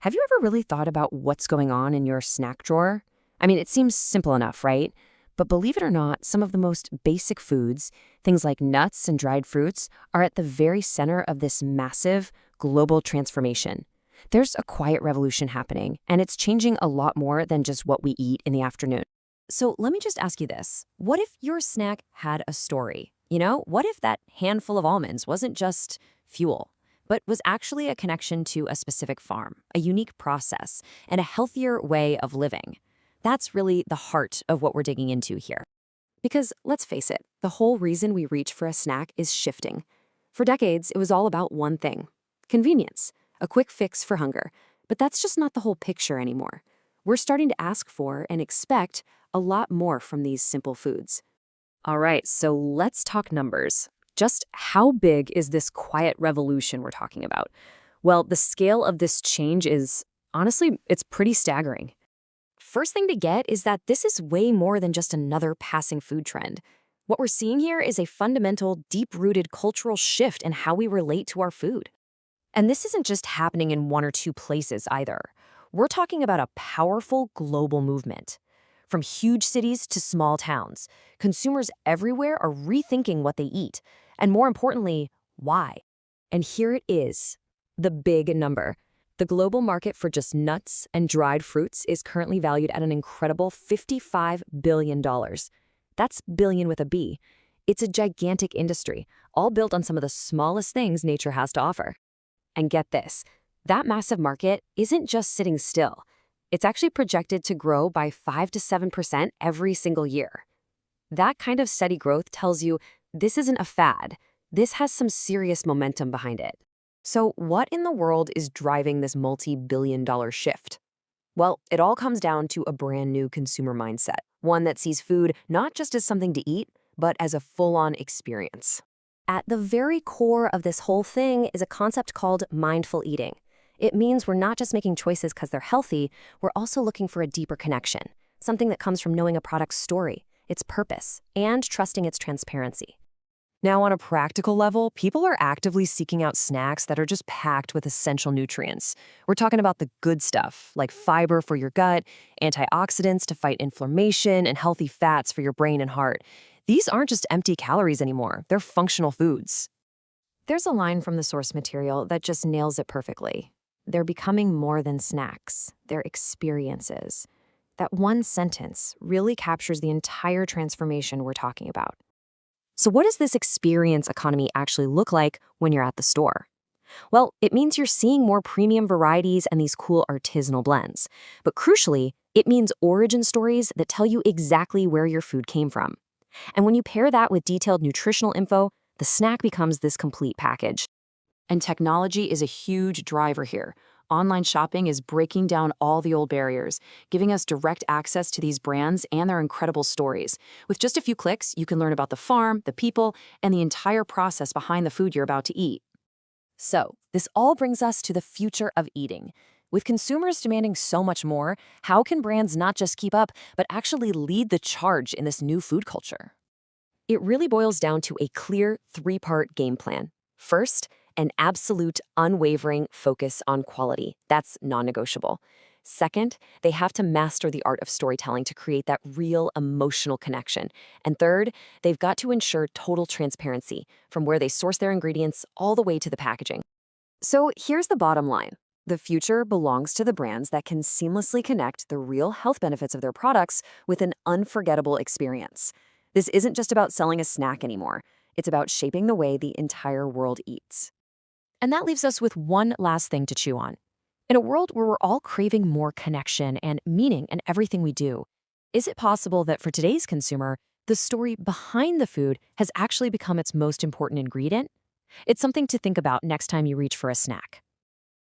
Have you ever really thought about what's going on in your snack drawer? I mean, it seems simple enough, right? But believe it or not, some of the most basic foods, things like nuts and dried fruits, are at the very center of this massive global transformation. There's a quiet revolution happening, and it's changing a lot more than just what we eat in the afternoon. So let me just ask you this. What if your snack had a story? What if that handful of almonds wasn't just fuel, but was actually a connection to a specific farm, a unique process, and a healthier way of living? That's really the heart of what we're digging into here. Because let's face it, the whole reason we reach for a snack is shifting. For decades, it was all about one thing: convenience, a quick fix for hunger. But that's just not the whole picture anymore. We're starting to ask for and expect a lot more from these simple foods. All right, so let's talk numbers. Just how big is this quiet revolution we're talking about? Well, the scale of this change is, honestly, it's pretty staggering. First thing to get is that this is way more than just another passing food trend. What we're seeing here is a fundamental, deep-rooted cultural shift in how we relate to our food. And this isn't just happening in one or two places either. We're talking about a powerful global movement. From huge cities to small towns, consumers everywhere are rethinking what they eat, and more importantly, why. And here it is, the big number. The global market for just nuts and dried fruits is currently valued at an incredible $55 billion. That's billion with a B. It's a gigantic industry, all built on some of the smallest things nature has to offer. And get this, that massive market isn't just sitting still. It's actually projected to grow by 5 to 7% every single year. That kind of steady growth tells you this isn't a fad. This has some serious momentum behind it. So what in the world is driving this multi-billion-dollar shift? Well, it all comes down to a brand new consumer mindset, one that sees food not just as something to eat, but as a full-on experience. At the very core of this whole thing is a concept called mindful eating. It means we're not just making choices because they're healthy, we're also looking for a deeper connection, something that comes from knowing a product's story, its purpose, and trusting its transparency. Now, on a practical level, people are actively seeking out snacks that are just packed with essential nutrients. We're talking about the good stuff, like fiber for your gut, antioxidants to fight inflammation, and healthy fats for your brain and heart. These aren't just empty calories anymore. They're functional foods. There's a line from the source material that just nails it perfectly. They're becoming more than snacks. They're experiences. That one sentence really captures the entire transformation we're talking about. So what does this experience economy actually look like when you're at the store? Well, it means you're seeing more premium varieties and these cool artisanal blends. But crucially, it means origin stories that tell you exactly where your food came from. And when you pair that with detailed nutritional info, the snack becomes this complete package. And technology is a huge driver here. Online shopping is breaking down all the old barriers, giving us direct access to these brands and their incredible stories. With just a few clicks, you can learn about the farm, the people, and the entire process behind the food you're about to eat. So, this all brings us to the future of eating. With consumers demanding so much more, how can brands not just keep up, but actually lead the charge in this new food culture? It really boils down to a clear three-part game plan. First, an absolute, unwavering focus on quality. That's non-negotiable. Second, they have to master the art of storytelling to create that real emotional connection. And third, they've got to ensure total transparency, from where they source their ingredients all the way to the packaging. So here's the bottom line. The future belongs to the brands that can seamlessly connect the real health benefits of their products with an unforgettable experience. This isn't just about selling a snack anymore. It's about shaping the way the entire world eats. And that leaves us with one last thing to chew on. In a world where we're all craving more connection and meaning in everything we do, is it possible that for today's consumer, the story behind the food has actually become its most important ingredient? It's something to think about next time you reach for a snack.